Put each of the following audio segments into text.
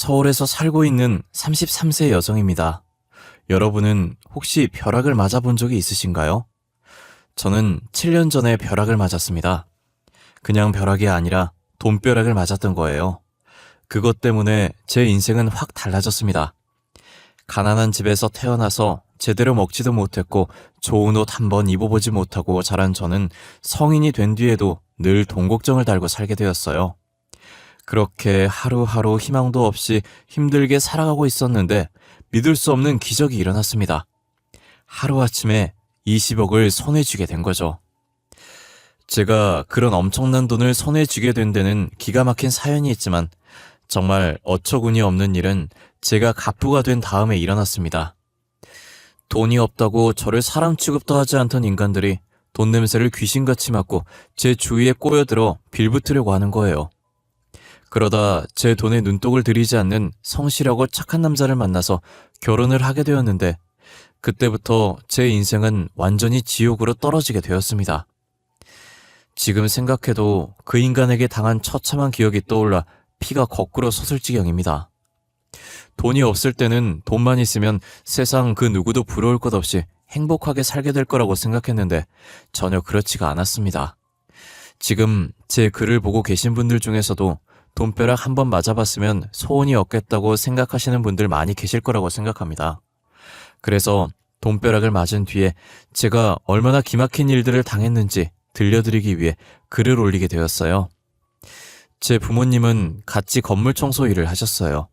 서울에서 살고 있는 33세 여성입니다. 여러분은 혹시 벼락을 맞아본 적이 있으신가요? 저는 7년 전에 벼락을 맞았습니다. 그냥 벼락이 아니라 돈벼락을 맞았던 거예요. 그것 때문에 제 인생은 확 달라졌습니다. 가난한 집에서 태어나서 제대로 먹지도 못했고 좋은 옷 한 번 입어보지 못하고 자란 저는 성인이 된 뒤에도 늘 돈 걱정을 달고 살게 되었어요. 그렇게 하루하루 희망도 없이 힘들게 살아가고 있었는데 믿을 수 없는 기적이 일어났습니다. 하루아침에 20억을 손에 쥐게 된 거죠. 제가 그런 엄청난 돈을 손에 쥐게 된 데는 기가 막힌 사연이 있지만 정말 어처구니 없는 일은 제가 갑부가 된 다음에 일어났습니다. 돈이 없다고 저를 사람 취급도 하지 않던 인간들이 돈 냄새를 귀신같이 맡고 제 주위에 꼬여들어 빌붙으려고 하는 거예요. 그러다 제 돈에 눈독을 들이지 않는 성실하고 착한 남자를 만나서 결혼을 하게 되었는데 그때부터 제 인생은 완전히 지옥으로 떨어지게 되었습니다. 지금 생각해도 그 인간에게 당한 처참한 기억이 떠올라 피가 거꾸로 솟을 지경입니다. 돈이 없을 때는 돈만 있으면 세상 그 누구도 부러울 것 없이 행복하게 살게 될 거라고 생각했는데 전혀 그렇지가 않았습니다. 지금 제 글을 보고 계신 분들 중에서도 돈벼락 한 번 맞아봤으면 소원이 없겠다고 생각하시는 분들 많이 계실 거라고 생각합니다. 그래서 돈벼락을 맞은 뒤에 제가 얼마나 기막힌 일들을 당했는지 들려드리기 위해 글을 올리게 되었어요. 제 부모님은 같이 건물 청소 일을 하셨어요.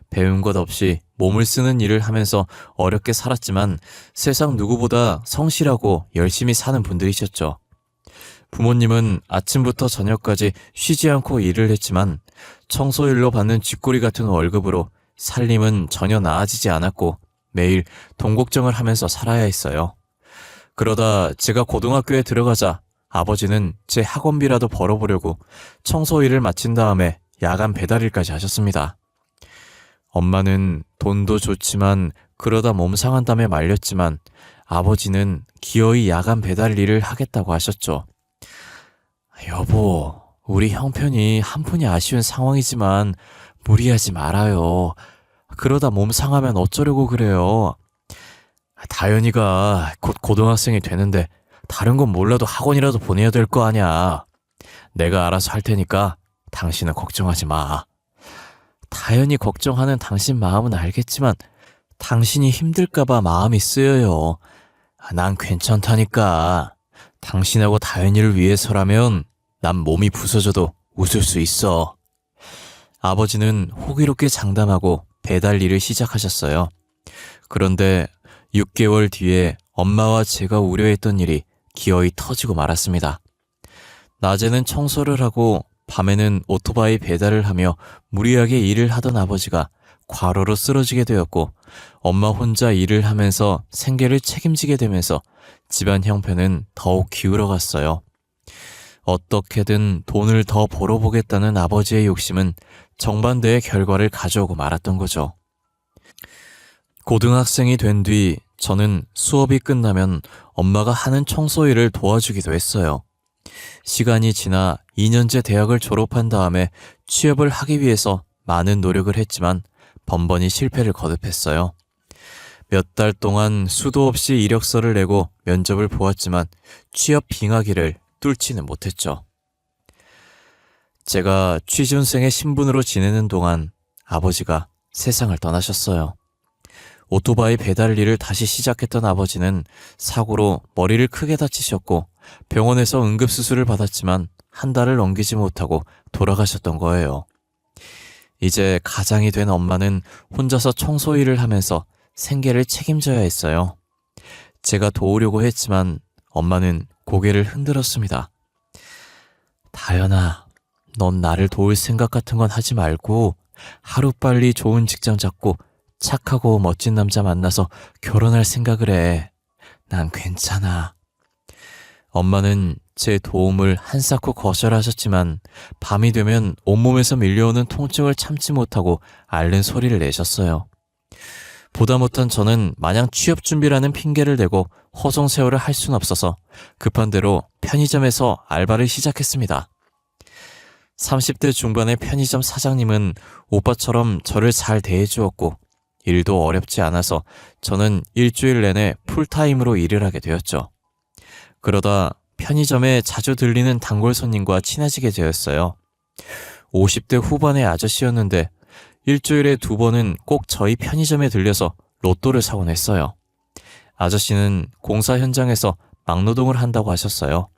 배운 것 없이 몸을 쓰는 일을 하면서 어렵게 살았지만 세상 누구보다 성실하고 열심히 사는 분들이셨죠. 부모님은 아침부터 저녁까지 쉬지 않고 일을 했지만 청소일로 받는 쥐꼬리 같은 월급으로 살림은 전혀 나아지지 않았고 매일 돈 걱정을 하면서 살아야 했어요. 그러다 제가 고등학교에 들어가자 아버지는 제 학원비라도 벌어보려고 청소일을 마친 다음에 야간 배달일까지 하셨습니다. 엄마는 돈도 좋지만 그러다 몸 상한다며 말렸지만 아버지는 기어이 야간 배달 일을 하겠다고 하셨죠. 여보, 우리 형편이 한푼이 아쉬운 상황이지만 무리하지 말아요. 그러다 몸 상하면 어쩌려고 그래요. 다현이가 곧 고등학생이 되는데 다른 건 몰라도 학원이라도 보내야 될 거 아냐. 내가 알아서 할 테니까 당신은 걱정하지 마. 다현이 걱정하는 당신 마음은 알겠지만 당신이 힘들까봐 마음이 쓰여요. 난 괜찮다니까. 당신하고 다현이를 위해서라면 난 몸이 부서져도 웃을 수 있어. 아버지는 호기롭게 장담하고 배달 일을 시작하셨어요. 그런데 6개월 뒤에 엄마와 제가 우려했던 일이 기어이 터지고 말았습니다. 낮에는 청소를 하고 밤에는 오토바이 배달을 하며 무리하게 일을 하던 아버지가 과로로 쓰러지게 되었고 엄마 혼자 일을 하면서 생계를 책임지게 되면서 집안 형편은 더욱 기울어갔어요. 어떻게든 돈을 더 벌어보겠다는 아버지의 욕심은 정반대의 결과를 가져오고 말았던 거죠. 고등학생이 된 뒤 저는 수업이 끝나면 엄마가 하는 청소일을 도와주기도 했어요. 시간이 지나 2년제 대학을 졸업한 다음에 취업을 하기 위해서 많은 노력을 했지만 번번이 실패를 거듭했어요. 몇 달 동안 수도 없이 이력서를 내고 면접을 보았지만 취업 빙하기를 뚫지는 못했죠. 제가 취준생의 신분으로 지내는 동안 아버지가 세상을 떠나셨어요. 오토바이 배달 일을 다시 시작했던 아버지는 사고로 머리를 크게 다치셨고 병원에서 응급수술을 받았지만 한 달을 넘기지 못하고 돌아가셨던 거예요. 이제 가장이 된 엄마는 혼자서 청소 일을 하면서 생계를 책임져야 했어요. 제가 도우려고 했지만 엄마는 고개를 흔들었습니다. 다현아, 넌 나를 도울 생각 같은 건 하지 말고 하루빨리 좋은 직장 잡고 착하고 멋진 남자 만나서 결혼할 생각을 해. 난 괜찮아. 엄마는 제 도움을 한사코 거절하셨지만 밤이 되면 온몸에서 밀려오는 통증을 참지 못하고 앓는 소리를 내셨어요. 보다 못한 저는 마냥 취업 준비라는 핑계를 대고 허송세월을 할 순 없어서 급한 대로 편의점에서 알바를 시작했습니다. 30대 중반의 편의점 사장님은 오빠처럼 저를 잘 대해주었고 일도 어렵지 않아서 저는 일주일 내내 풀타임으로 일을 하게 되었죠. 그러다 편의점에 자주 들리는 단골 손님과 친해지게 되었어요. 50대 후반의 아저씨였는데 일주일에 2번은 꼭 저희 편의점에 들려서 로또를 사곤 했어요. 아저씨는 공사 현장에서 막노동을 한다고 하셨어요.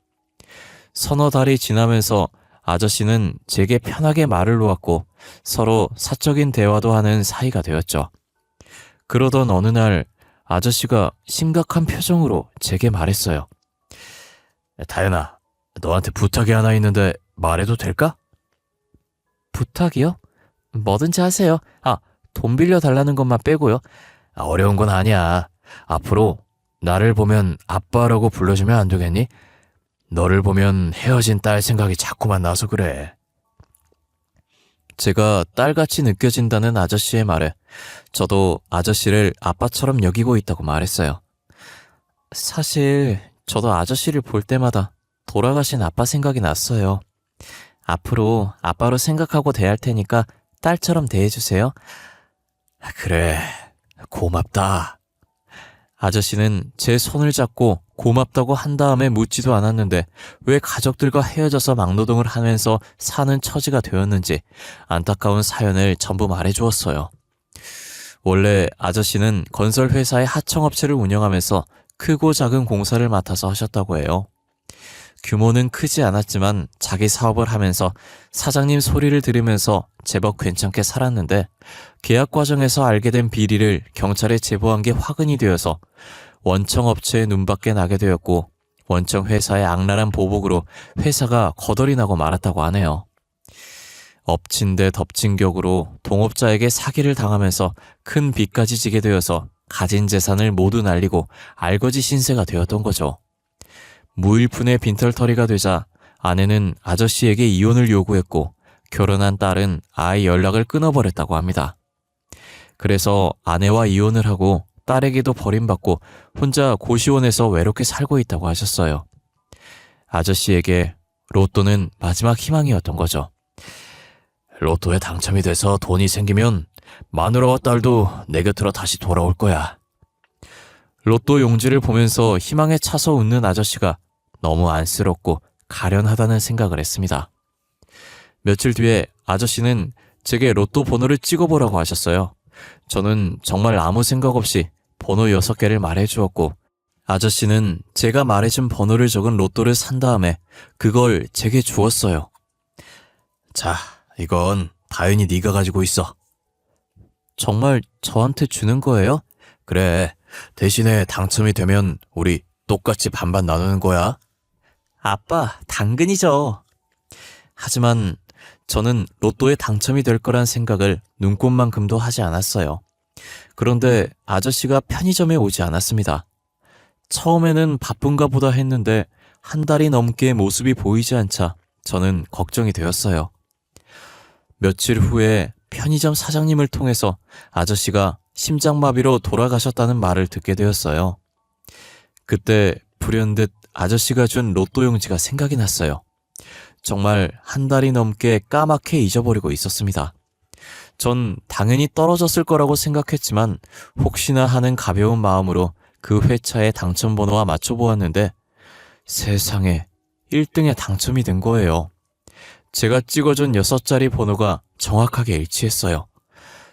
서너 달이 지나면서 아저씨는 제게 편하게 말을 놓았고 서로 사적인 대화도 하는 사이가 되었죠. 그러던 어느 날 아저씨가 심각한 표정으로 제게 말했어요. 다현아, 너한테 부탁이 하나 있는데 말해도 될까? 부탁이요? 뭐든지 하세요. 돈 빌려달라는 것만 빼고요. 어려운 건 아니야. 앞으로 나를 보면 아빠라고 불러주면 안 되겠니? 너를 보면 헤어진 딸 생각이 자꾸만 나서 그래. 제가 딸같이 느껴진다는 아저씨의 말에 저도 아저씨를 아빠처럼 여기고 있다고 말했어요. 사실 저도 아저씨를 볼 때마다 돌아가신 아빠 생각이 났어요. 앞으로 아빠로 생각하고 대할 테니까 딸처럼 대해주세요. 그래, 고맙다. 아저씨는 제 손을 잡고 고맙다고 한 다음에 묻지도 않았는데 왜 가족들과 헤어져서 막노동을 하면서 사는 처지가 되었는지 안타까운 사연을 전부 말해주었어요. 원래 아저씨는 건설회사의 하청업체를 운영하면서 크고 작은 공사를 맡아서 하셨다고 해요. 규모는 크지 않았지만 자기 사업을 하면서 사장님 소리를 들으면서 제법 괜찮게 살았는데 계약 과정에서 알게 된 비리를 경찰에 제보한 게 화근이 되어서 원청 업체의 눈밖에 나게 되었고 원청 회사의 악랄한 보복으로 회사가 거덜이 나고 말았다고 하네요. 엎친 데 덮친 격으로 동업자에게 사기를 당하면서 큰 빚까지 지게 되어서 가진 재산을 모두 날리고 알거지 신세가 되었던 거죠. 무일푼의 빈털터리가 되자 아내는 아저씨에게 이혼을 요구했고 결혼한 딸은 아이 연락을 끊어버렸다고 합니다. 그래서 아내와 이혼을 하고 딸에게도 버림받고 혼자 고시원에서 외롭게 살고 있다고 하셨어요. 아저씨에게 로또는 마지막 희망이었던 거죠. 로또에 당첨이 돼서 돈이 생기면 마누라와 딸도 내 곁으로 다시 돌아올 거야. 로또 용지를 보면서 희망에 차서 웃는 아저씨가 너무 안쓰럽고 가련하다는 생각을 했습니다. 며칠 뒤에 아저씨는 제게 로또 번호를 찍어보라고 하셨어요. 저는 정말 아무 생각 없이 번호 6개를 말해주었고 아저씨는 제가 말해준 번호를 적은 로또를 산 다음에 그걸 제게 주었어요. 자, 이건 다현이 네가 가지고 있어. 정말 저한테 주는 거예요? 그래, 대신에 당첨이 되면 우리 똑같이 반반 나누는 거야. 아빠, 당근이죠. 하지만 저는 로또에 당첨이 될 거란 생각을 눈꼽만큼도 하지 않았어요. 그런데 아저씨가 편의점에 오지 않았습니다. 처음에는 바쁜가 보다 했는데 한 달이 넘게 모습이 보이지 않자 저는 걱정이 되었어요. 며칠 후에 편의점 사장님을 통해서 아저씨가 심장마비로 돌아가셨다는 말을 듣게 되었어요. 그때 불현듯 아저씨가 준 로또 용지가 생각이 났어요. 정말 한 달이 넘게 까맣게 잊어버리고 있었습니다. 전 당연히 떨어졌을 거라고 생각했지만 혹시나 하는 가벼운 마음으로 그 회차의 당첨번호와 맞춰보았는데 세상에 1등에 당첨이 된 거예요. 제가 찍어준 6자리 번호가 정확하게 일치했어요.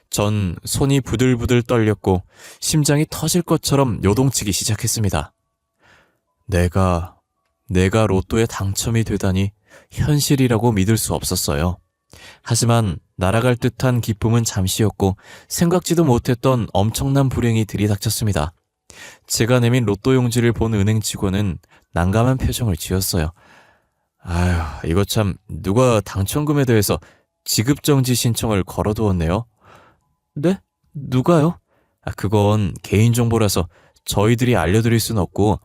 전 손이 부들부들 떨렸고 심장이 터질 것처럼 요동치기 시작했습니다. 내가 로또에 당첨이 되다니 현실이라고 믿을 수 없었어요. 하지만 날아갈 듯한 기쁨은 잠시였고 생각지도 못했던 엄청난 불행이 들이닥쳤습니다. 제가 내민 로또 용지를 본 은행 직원은 난감한 표정을 지었어요. 아휴, 이거 참 누가 당첨금에 대해서 지급정지 신청을 걸어두었네요. 네? 누가요? 그건 개인정보라서 저희들이 알려드릴 순 없고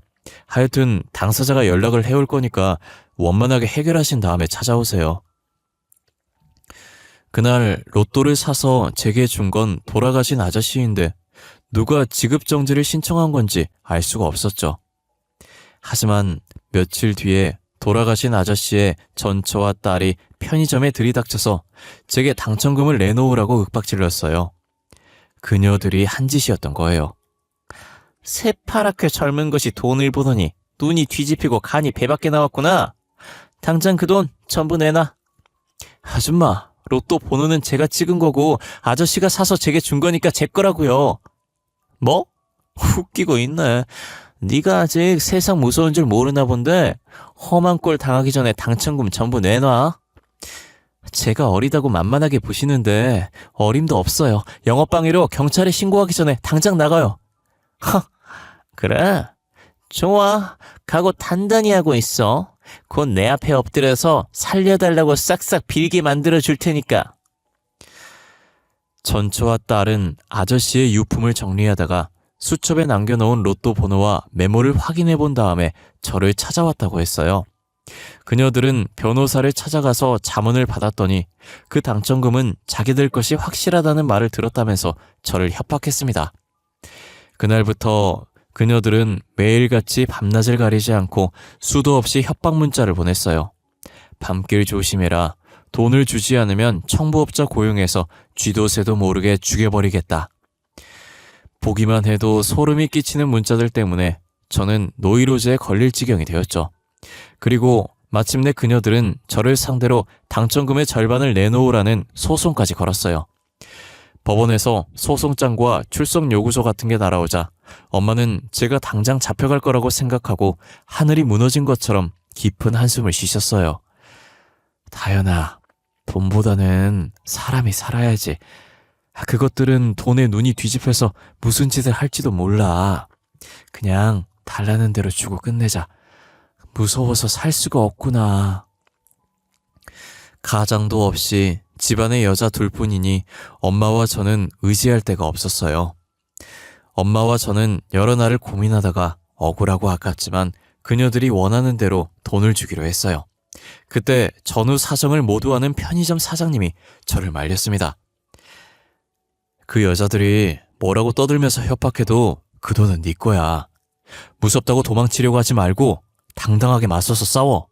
하여튼 당사자가 연락을 해올 거니까 원만하게 해결하신 다음에 찾아오세요. 그날 로또를 사서 제게 준 건 돌아가신 아저씨인데 누가 지급정지를 신청한 건지 알 수가 없었죠. 하지만 며칠 뒤에 돌아가신 아저씨의 전처와 딸이 편의점에 들이닥쳐서 제게 당첨금을 내놓으라고 윽박질렀어요. 그녀들이 한 짓이었던 거예요. 새파랗게 젊은 것이 돈을 보더니 눈이 뒤집히고 간이 배밖에 나왔구나. 당장 그 돈 전부 내놔. 아줌마, 로또 번호는 제가 찍은 거고 아저씨가 사서 제게 준 거니까 제 거라고요. 뭐? 웃기고 있네. 네가 아직 세상 무서운 줄 모르나 본데 험한 꼴 당하기 전에 당첨금 전부 내놔. 제가 어리다고 만만하게 보시는데 어림도 없어요. 영업방해로 경찰에 신고하기 전에 당장 나가요. 허, 그래? 좋아. 각오 단단히 하고 있어. 곧 내 앞에 엎드려서 살려달라고 싹싹 빌게 만들어 줄 테니까. 전처와 딸은 아저씨의 유품을 정리하다가 수첩에 남겨놓은 로또 번호와 메모를 확인해 본 다음에 저를 찾아왔다고 했어요. 그녀들은 변호사를 찾아가서 자문을 받았더니 그 당첨금은 자기들 것이 확실하다는 말을 들었다면서 저를 협박했습니다. 그날부터 그녀들은 매일같이 밤낮을 가리지 않고 수도 없이 협박 문자를 보냈어요. 밤길 조심해라. 돈을 주지 않으면 청부업자 고용해서 쥐도 새도 모르게 죽여버리겠다. 보기만 해도 소름이 끼치는 문자들 때문에 저는 노이로제에 걸릴 지경이 되었죠. 그리고 마침내 그녀들은 저를 상대로 당첨금의 절반을 내놓으라는 소송까지 걸었어요. 법원에서 소송장과 출석 요구서 같은 게 날아오자 엄마는 제가 당장 잡혀갈 거라고 생각하고 하늘이 무너진 것처럼 깊은 한숨을 쉬셨어요. 다현아, 돈보다는 사람이 살아야지. 그것들은 돈에 눈이 뒤집혀서 무슨 짓을 할지도 몰라. 그냥 달라는 대로 주고 끝내자. 무서워서 살 수가 없구나. 가장도 없이 집안에 여자 둘뿐이니 엄마와 저는 의지할 데가 없었어요. 엄마와 저는 여러 날을 고민하다가 억울하고 아깝지만 그녀들이 원하는 대로 돈을 주기로 했어요. 그때 전후 사정을 모두 아는 편의점 사장님이 저를 말렸습니다. 그 여자들이 뭐라고 떠들면서 협박해도 그 돈은 네 거야. 무섭다고 도망치려고 하지 말고 당당하게 맞서서 싸워.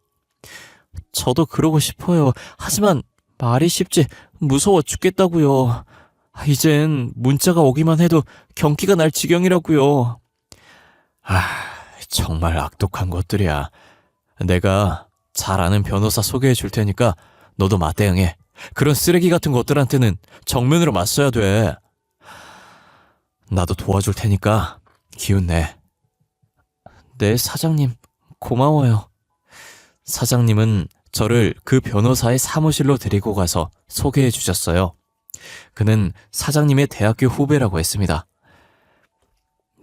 저도 그러고 싶어요. 하지만 말이 쉽지 무서워 죽겠다고요. 이젠 문자가 오기만 해도 경기가 날 지경이라고요. 정말 악독한 것들이야. 내가 잘 아는 변호사 소개해 줄 테니까 너도 맞대응해. 그런 쓰레기 같은 것들한테는 정면으로 맞서야 돼. 나도 도와줄 테니까 기운 내. 네, 사장님. 고마워요. 사장님은 저를 그 변호사의 사무실로 데리고 가서 소개해 주셨어요. 그는 사장님의 대학교 후배라고 했습니다.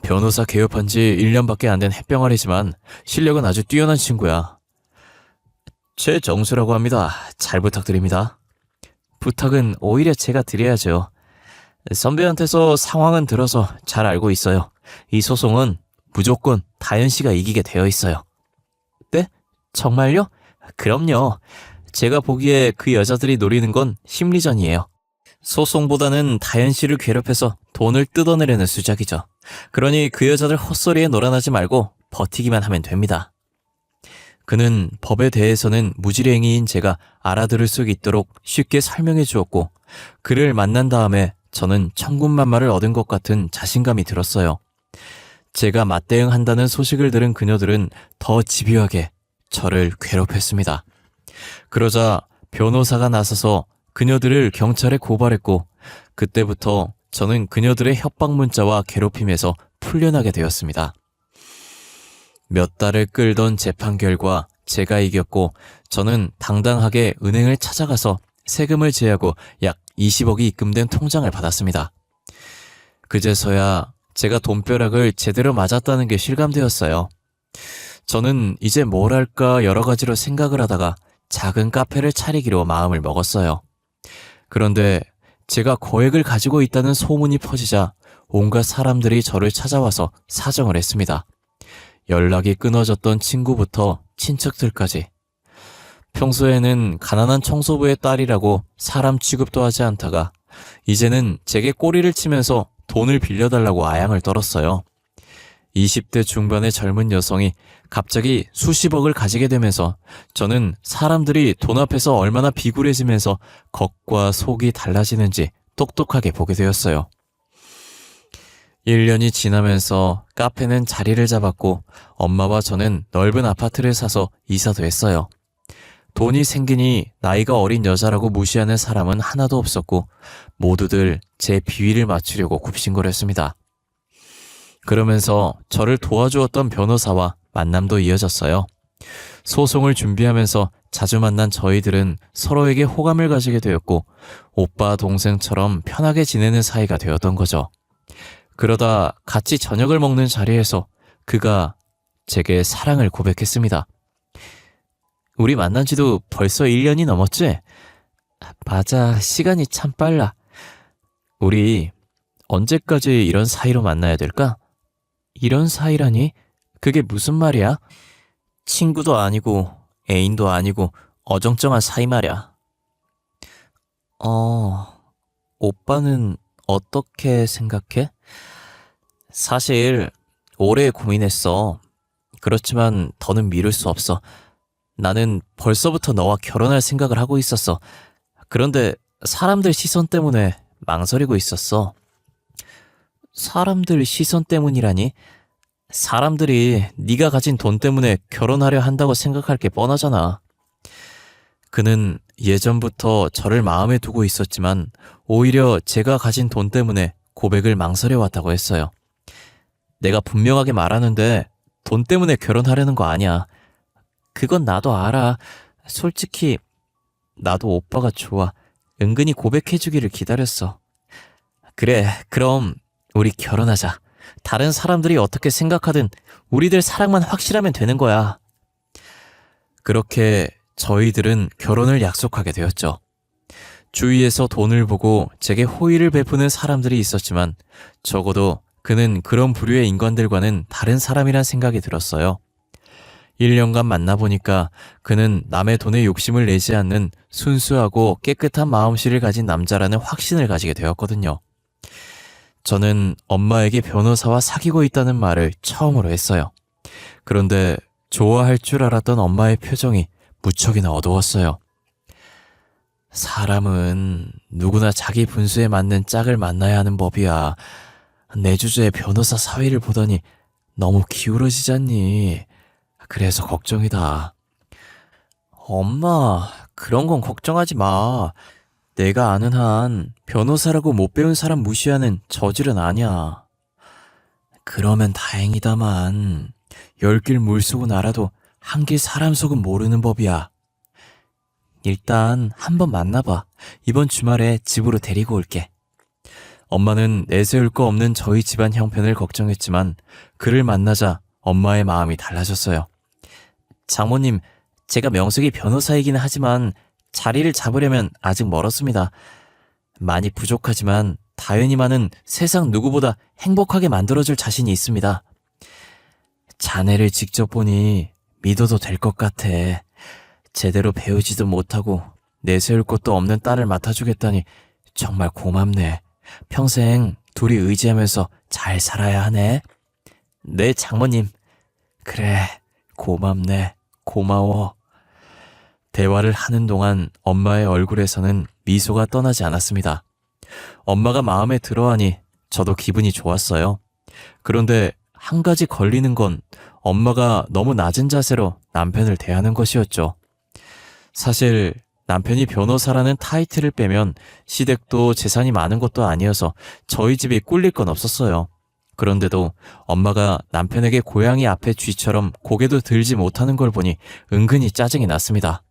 변호사 개업한 지 1년밖에 안 된 햇병아리지만 실력은 아주 뛰어난 친구야. 최정수라고 합니다. 잘 부탁드립니다. 부탁은 오히려 제가 드려야죠. 선배한테서 상황은 들어서 잘 알고 있어요. 이 소송은 무조건 다현 씨가 이기게 되어 있어요. 네? 정말요? 그럼요. 제가 보기에 그 여자들이 노리는 건 심리전이에요. 소송보다는 다현 씨를 괴롭혀서 돈을 뜯어내려는 수작이죠. 그러니 그 여자들 헛소리에 놀아나지 말고 버티기만 하면 됩니다. 그는 법에 대해서는 무지랭이인 제가 알아들을 수 있도록 쉽게 설명해 주었고 그를 만난 다음에 저는 천군만마를 얻은 것 같은 자신감이 들었어요. 제가 맞대응한다는 소식을 들은 그녀들은 더 집요하게 저를 괴롭혔습니다. 그러자 변호사가 나서서 그녀들을 경찰에 고발했고 그때부터 저는 그녀들의 협박 문자와 괴롭힘에서 풀려나게 되었습니다. 몇 달을 끌던 재판 결과 제가 이겼고 저는 당당하게 은행을 찾아가서 세금을 제하고 약 20억이 입금된 통장을 받았습니다. 그제서야 제가 돈벼락을 제대로 맞았다는 게 실감되었어요. 저는 이제 뭘 할까 여러 가지로 생각을 하다가 작은 카페를 차리기로 마음을 먹었어요. 그런데 제가 거액을 가지고 있다는 소문이 퍼지자 온갖 사람들이 저를 찾아와서 사정을 했습니다. 연락이 끊어졌던 친구부터 친척들까지. 평소에는 가난한 청소부의 딸이라고 사람 취급도 하지 않다가 이제는 제게 꼬리를 치면서 돈을 빌려달라고 아양을 떨었어요. 20대 중반의 젊은 여성이 갑자기 수십억을 가지게 되면서 저는 사람들이 돈 앞에서 얼마나 비굴해지면서 겉과 속이 달라지는지 똑똑하게 보게 되었어요. 1년이 지나면서 카페는 자리를 잡았고 엄마와 저는 넓은 아파트를 사서 이사도 했어요. 돈이 생기니 나이가 어린 여자라고 무시하는 사람은 하나도 없었고 모두들 제 비위를 맞추려고 굽신거렸습니다. 그러면서 저를 도와주었던 변호사와 만남도 이어졌어요. 소송을 준비하면서 자주 만난 저희들은 서로에게 호감을 가지게 되었고 오빠 동생처럼 편하게 지내는 사이가 되었던 거죠. 그러다 같이 저녁을 먹는 자리에서 그가 제게 사랑을 고백했습니다. 우리 만난 지도 벌써 1년이 넘었지? 맞아, 시간이 참 빨라. 우리 언제까지 이런 사이로 만나야 될까? 이런 사이라니? 그게 무슨 말이야? 친구도 아니고 애인도 아니고 어정쩡한 사이 말이야. 오빠는 어떻게 생각해? 사실 오래 고민했어. 그렇지만 더는 미룰 수 없어. 나는 벌써부터 너와 결혼할 생각을 하고 있었어. 그런데 사람들 시선 때문에 망설이고 있었어. 사람들 시선 때문이라니? 사람들이 네가 가진 돈 때문에 결혼하려 한다고 생각할 게 뻔하잖아. 그는 예전부터 저를 마음에 두고 있었지만 오히려 제가 가진 돈 때문에 고백을 망설여왔다고 했어요. 내가 분명하게 말하는데 돈 때문에 결혼하려는 거 아니야. 그건 나도 알아. 솔직히 나도 오빠가 좋아. 은근히 고백해주기를 기다렸어. 그래, 그럼 우리 결혼하자. 다른 사람들이 어떻게 생각하든 우리들 사랑만 확실하면 되는 거야. 그렇게 저희들은 결혼을 약속하게 되었죠. 주위에서 돈을 보고 제게 호의를 베푸는 사람들이 있었지만 적어도 그는 그런 부류의 인간들과는 다른 사람이란 생각이 들었어요. 1년간 만나보니까 그는 남의 돈에 욕심을 내지 않는 순수하고 깨끗한 마음씨를 가진 남자라는 확신을 가지게 되었거든요. 저는 엄마에게 변호사와 사귀고 있다는 말을 처음으로 했어요. 그런데 좋아할 줄 알았던 엄마의 표정이 무척이나 어두웠어요. 사람은 누구나 자기 분수에 맞는 짝을 만나야 하는 법이야. 내 주제에 변호사 사위를 보더니 너무 기울어지잖니. 그래서 걱정이다. 엄마, 그런 건 걱정하지 마. 내가 아는 한 변호사라고 못 배운 사람 무시하는 저질은 아니야. 그러면 다행이다만 10길 물속은 알아도 한 길 사람 속은 모르는 법이야. 일단 한번 만나봐. 이번 주말에 집으로 데리고 올게. 엄마는 내세울 거 없는 저희 집안 형편을 걱정했지만 그를 만나자 엄마의 마음이 달라졌어요. 장모님, 제가 명색이 변호사이기는 하지만 자리를 잡으려면 아직 멀었습니다. 많이 부족하지만 다현이만은 세상 누구보다 행복하게 만들어줄 자신이 있습니다. 자네를 직접 보니 믿어도 될 것 같아. 제대로 배우지도 못하고 내세울 것도 없는 딸을 맡아주겠다니 정말 고맙네. 평생 둘이 의지하면서 잘 살아야 하네. 네, 장모님. 그래, 고맙네. 고마워. 대화를 하는 동안 엄마의 얼굴에서는 미소가 떠나지 않았습니다. 엄마가 마음에 들어하니 저도 기분이 좋았어요. 그런데 한 가지 걸리는 건 엄마가 너무 낮은 자세로 남편을 대하는 것이었죠. 사실 남편이 변호사라는 타이틀을 빼면 시댁도 재산이 많은 것도 아니어서 저희 집이 꿀릴 건 없었어요. 그런데도 엄마가 남편에게 고양이 앞에 쥐처럼 고개도 들지 못하는 걸 보니 은근히 짜증이 났습니다.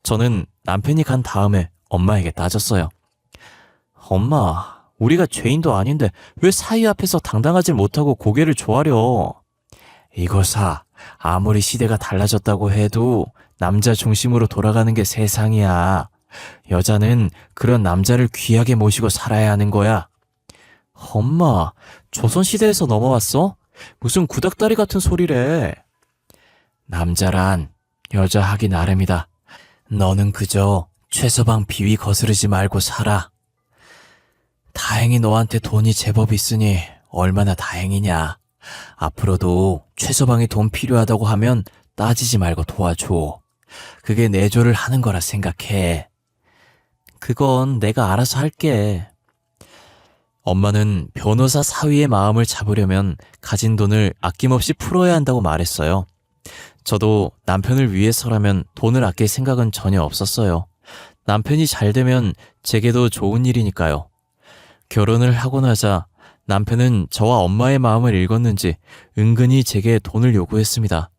저는 남편이 간 다음에 엄마에게 따졌어요. 엄마, 우리가 죄인도 아닌데 왜 사위 앞에서 당당하지 못하고 고개를 조아려? 이거사, 아무리 시대가 달라졌다고 해도 남자 중심으로 돌아가는 게 세상이야. 여자는 그런 남자를 귀하게 모시고 살아야 하는 거야. 엄마, 조선시대에서 넘어왔어? 무슨 구닥다리 같은 소리래. 남자란 여자 하기 나름이다. 너는 그저 최서방 비위 거스르지 말고 살아. 다행히 너한테 돈이 제법 있으니 얼마나 다행이냐. 앞으로도 최서방이 돈 필요하다고 하면 따지지 말고 도와줘. 그게 내조를 하는 거라 생각해. 그건 내가 알아서 할게. 엄마는 변호사 사위의 마음을 잡으려면 가진 돈을 아낌없이 풀어야 한다고 말했어요. 저도 남편을 위해서라면 돈을 아낄 생각은 전혀 없었어요. 남편이 잘 되면 제게도 좋은 일이니까요. 결혼을 하고 나자 남편은 저와 엄마의 마음을 읽었는지 은근히 제게 돈을 요구했습니다.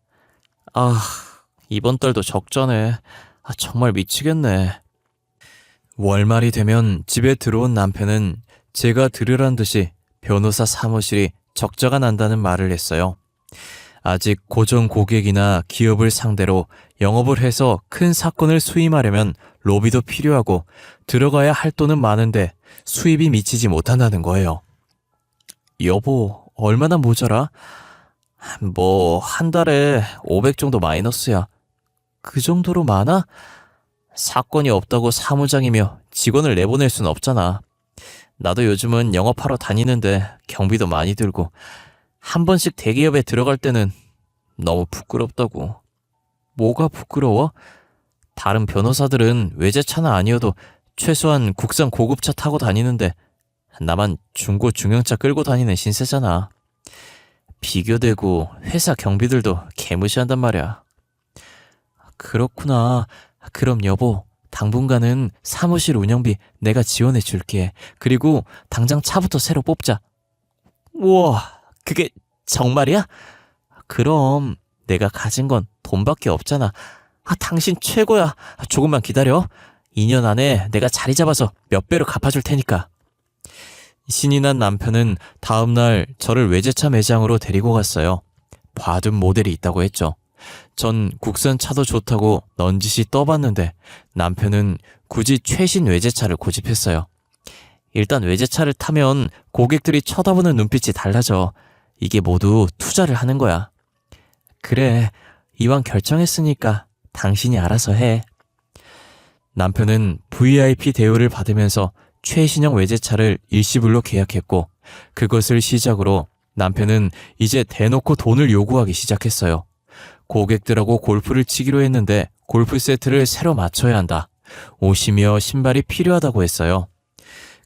이번 달도 적자네. 정말 미치겠네. 월말이 되면 집에 들어온 남편은 제가 들으란 듯이 변호사 사무실이 적자가 난다는 말을 했어요. 아직 고정 고객이나 기업을 상대로 영업을 해서 큰 사건을 수임하려면 로비도 필요하고 들어가야 할 돈은 많은데 수입이 미치지 못한다는 거예요. 여보, 얼마나 모자라? 한 달에 500 정도 마이너스야. 그 정도로 많아? 사건이 없다고 사무장이며 직원을 내보낼 순 없잖아. 나도 요즘은 영업하러 다니는데 경비도 많이 들고 한 번씩 대기업에 들어갈 때는 너무 부끄럽다고. 뭐가 부끄러워? 다른 변호사들은 외제차는 아니어도 최소한 국산 고급차 타고 다니는데 나만 중고 중형차 끌고 다니는 신세잖아. 비교되고 회사 경비들도 개무시한단 말이야. 그렇구나. 그럼 여보, 당분간은 사무실 운영비 내가 지원해 줄게. 그리고 당장 차부터 새로 뽑자. 우와, 그게 정말이야? 그럼 내가 가진 건 돈밖에 없잖아. 당신 최고야. 조금만 기다려. 2년 안에 내가 자리 잡아서 몇 배로 갚아줄 테니까. 신이 난 남편은 다음날 저를 외제차 매장으로 데리고 갔어요. 봐둔 모델이 있다고 했죠. 전 국산 차도 좋다고 넌지시 떠봤는데 남편은 굳이 최신 외제차를 고집했어요. 일단 외제차를 타면 고객들이 쳐다보는 눈빛이 달라져. 이게 모두 투자를 하는 거야. 그래, 이왕 결정했으니까 당신이 알아서 해. 남편은 VIP 대우를 받으면서 최신형 외제차를 일시불로 계약했고 그것을 시작으로 남편은 이제 대놓고 돈을 요구하기 시작했어요. 고객들하고 골프를 치기로 했는데 골프 세트를 새로 맞춰야 한다. 옷이며 신발이 필요하다고 했어요.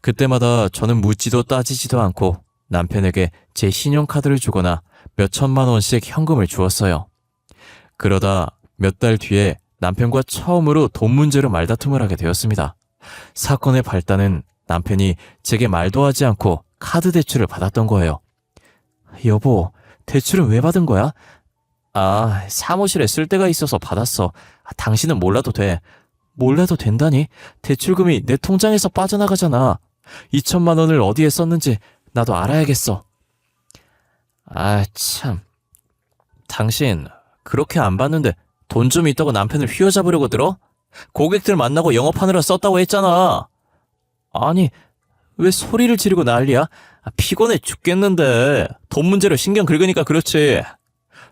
그때마다 저는 묻지도 따지지도 않고 남편에게 제 신용카드를 주거나 몇 천만 원씩 현금을 주었어요. 그러다 몇 달 뒤에 남편과 처음으로 돈 문제로 말다툼을 하게 되었습니다. 사건의 발단은 남편이 제게 말도 하지 않고 카드 대출을 받았던 거예요. 여보, 대출은 왜 받은 거야? 사무실에 쓸 데가 있어서 받았어. 당신은 몰라도 돼. 몰라도 된다니? 대출금이 내 통장에서 빠져나가잖아. 2천만 원을 어디에 썼는지 나도 알아야겠어. 참. 당신 그렇게 안 받는데 돈 좀 있다고 남편을 휘어잡으려고 들어? 고객들 만나고 영업하느라 썼다고 했잖아. 아니, 왜 소리를 지르고 난리야? 피곤해 죽겠는데. 돈 문제로 신경 긁으니까 그렇지.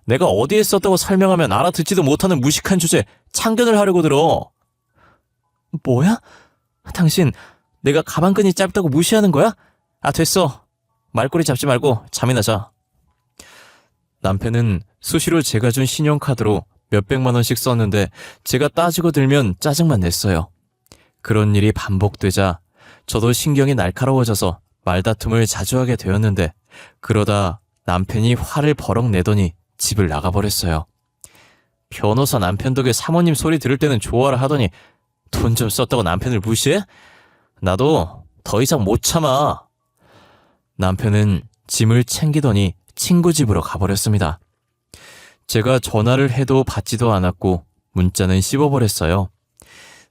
내가 어디에 썼다고 설명하면 알아듣지도 못하는 무식한 주제에 참견을 하려고 들어. 뭐야? 당신 내가 가방끈이 짧다고 무시하는 거야? 됐어. 말꼬리 잡지 말고 잠이나 자. 남편은 수시로 제가 준 신용카드로 몇백만 원씩 썼는데 제가 따지고 들면 짜증만 냈어요. 그런 일이 반복되자 저도 신경이 날카로워져서 말다툼을 자주 하게 되었는데 그러다 남편이 화를 버럭 내더니 집을 나가버렸어요. 변호사 남편 덕에 사모님 소리 들을 때는 좋아라 하더니 돈 좀 썼다고 남편을 무시해? 나도 더 이상 못 참아. 남편은 짐을 챙기더니 친구 집으로 가버렸습니다. 제가 전화를 해도 받지도 않았고 문자는 씹어버렸어요.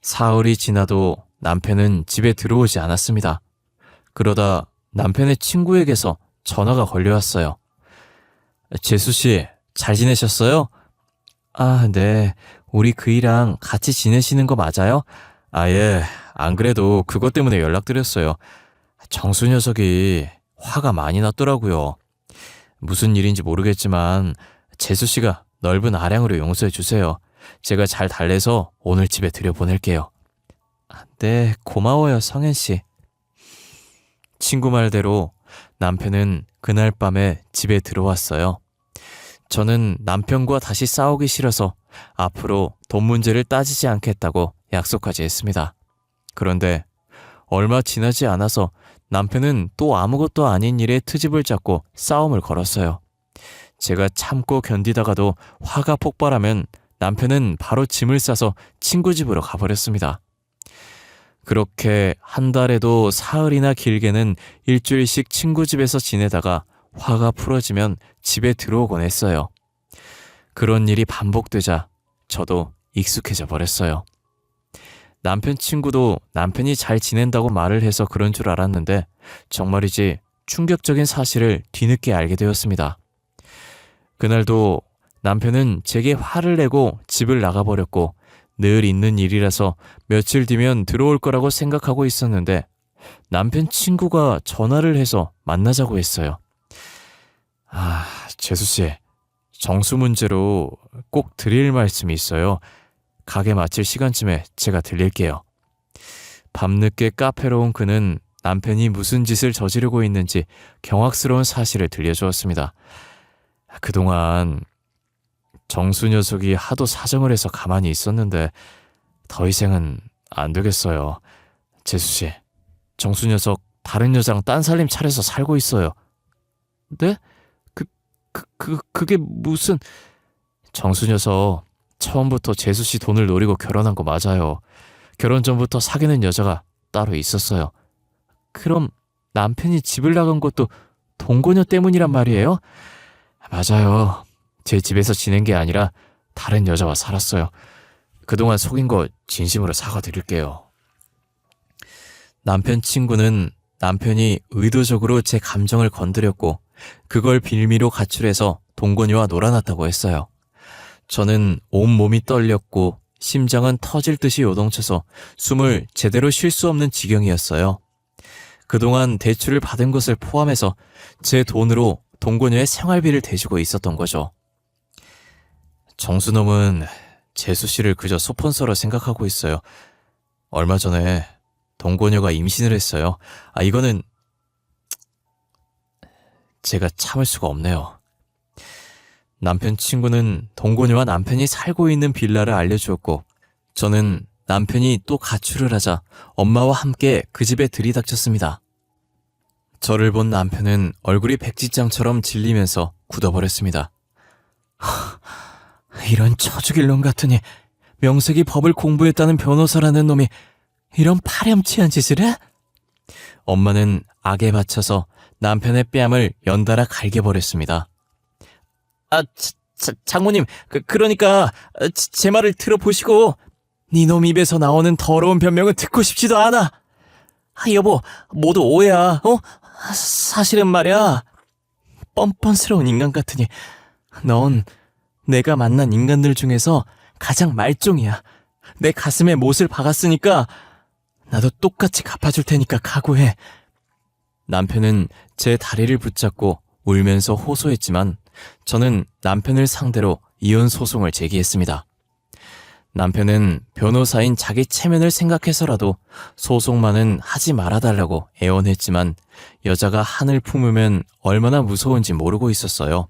사흘이 지나도 남편은 집에 들어오지 않았습니다. 그러다 남편의 친구에게서 전화가 걸려왔어요. 재수씨, 잘 지내셨어요? 네. 우리 그이랑 같이 지내시는 거 맞아요? 예. 안 그래도 그것 때문에 연락드렸어요. 정수 녀석이 화가 많이 났더라고요. 무슨 일인지 모르겠지만 재수씨가 넓은 아량으로 용서해 주세요. 제가 잘 달래서 오늘 집에 들여보낼게요. 네, 고마워요, 성현씨. 친구 말대로 남편은 그날 밤에 집에 들어왔어요. 저는 남편과 다시 싸우기 싫어서 앞으로 돈 문제를 따지지 않겠다고 약속까지 했습니다. 그런데 얼마 지나지 않아서 남편은 또 아무것도 아닌 일에 트집을 잡고 싸움을 걸었어요. 제가 참고 견디다가도 화가 폭발하면 남편은 바로 짐을 싸서 친구 집으로 가버렸습니다. 그렇게 한 달에도 사흘이나 길게는 일주일씩 친구 집에서 지내다가 화가 풀어지면 집에 들어오곤 했어요. 그런 일이 반복되자 저도 익숙해져 버렸어요. 남편 친구도 남편이 잘 지낸다고 말을 해서 그런 줄 알았는데 정말이지 충격적인 사실을 뒤늦게 알게 되었습니다. 그날도 남편은 제게 화를 내고 집을 나가버렸고 늘 있는 일이라서 며칠 뒤면 들어올 거라고 생각하고 있었는데 남편 친구가 전화를 해서 만나자고 했어요. 재수씨, 정수 문제로 꼭 드릴 말씀이 있어요. 가게 마칠 시간쯤에 제가 들릴게요. 밤늦게 카페로 온 그는 남편이 무슨 짓을 저지르고 있는지 경악스러운 사실을 들려주었습니다. 그동안 정수 녀석이 하도 사정을 해서 가만히 있었는데 더 이상은 안 되겠어요. 재수씨, 정수 녀석 다른 여자랑 딴살림 차려서 살고 있어요. 네? 그게 무슨... 정수 녀석 처음부터 재수씨 돈을 노리고 결혼한 거 맞아요. 결혼 전부터 사귀는 여자가 따로 있었어요. 그럼 남편이 집을 나간 것도 동거녀 때문이란 말이에요? 맞아요. 제 집에서 지낸 게 아니라 다른 여자와 살았어요. 그동안 속인 거 진심으로 사과드릴게요. 남편 친구는 남편이 의도적으로 제 감정을 건드렸고 그걸 빌미로 가출해서 동거녀와 놀아났다고 했어요. 저는 온몸이 떨렸고 심장은 터질 듯이 요동쳐서 숨을 제대로 쉴 수 없는 지경이었어요. 그동안 대출을 받은 것을 포함해서 제 돈으로 동거녀의 생활비를 대주고 있었던 거죠. 정수놈은 재수씨를 그저 소폰서로 생각하고 있어요. 얼마 전에 동거녀가 임신을 했어요. 이거는 제가 참을 수가 없네요. 남편 친구는 동거녀와 남편이 살고 있는 빌라를 알려주었고 저는 남편이 또 가출을 하자 엄마와 함께 그 집에 들이닥쳤습니다. 저를 본 남편은 얼굴이 백지장처럼 질리면서 굳어버렸습니다. 이런 처죽일 놈 같으니 명색이 법을 공부했다는 변호사라는 놈이 이런 파렴치한 짓을 해? 엄마는 악에 받쳐서 남편의 뺨을 연달아 갈겨버렸습니다. 장모님, 그러니까 제 말을 들어보시고 네 놈 입에서 나오는 더러운 변명은 듣고 싶지도 않아. 여보, 모두 오해야. 사실은 말이야. 뻔뻔스러운 인간 같으니 넌 내가 만난 인간들 중에서 가장 말종이야. 내 가슴에 못을 박았으니까 나도 똑같이 갚아줄 테니까 각오해. 남편은 제 다리를 붙잡고 울면서 호소했지만 저는 남편을 상대로 이혼 소송을 제기했습니다. 남편은 변호사인 자기 체면을 생각해서라도 소송만은 하지 말아달라고 애원했지만 여자가 한을 품으면 얼마나 무서운지 모르고 있었어요.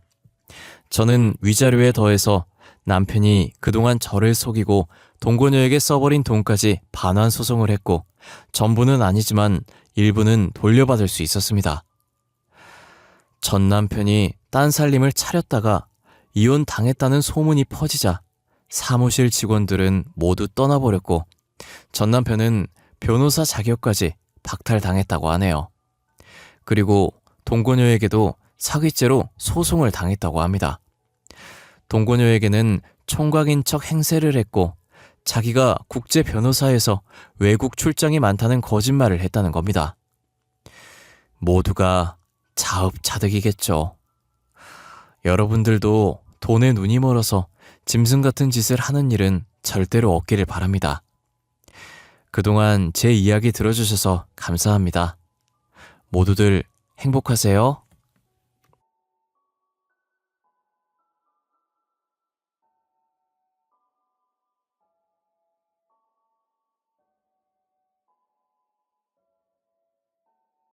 저는 위자료에 더해서 남편이 그동안 저를 속이고 동거녀에게 써버린 돈까지 반환 소송을 했고 전부는 아니지만 일부는 돌려받을 수 있었습니다. 전 남편이 딴 살림을 차렸다가 이혼 당했다는 소문이 퍼지자 사무실 직원들은 모두 떠나버렸고 전 남편은 변호사 자격까지 박탈당했다고 하네요. 그리고 동거녀에게도 사기죄로 소송을 당했다고 합니다. 동거녀에게는 총각인 척 행세를 했고 자기가 국제 변호사에서 외국 출장이 많다는 거짓말을 했다는 겁니다. 모두가 자업자득이겠죠. 여러분들도 돈에 눈이 멀어서 짐승 같은 짓을 하는 일은 절대로 없기를 바랍니다. 그동안 제 이야기 들어주셔서 감사합니다. 모두들 행복하세요.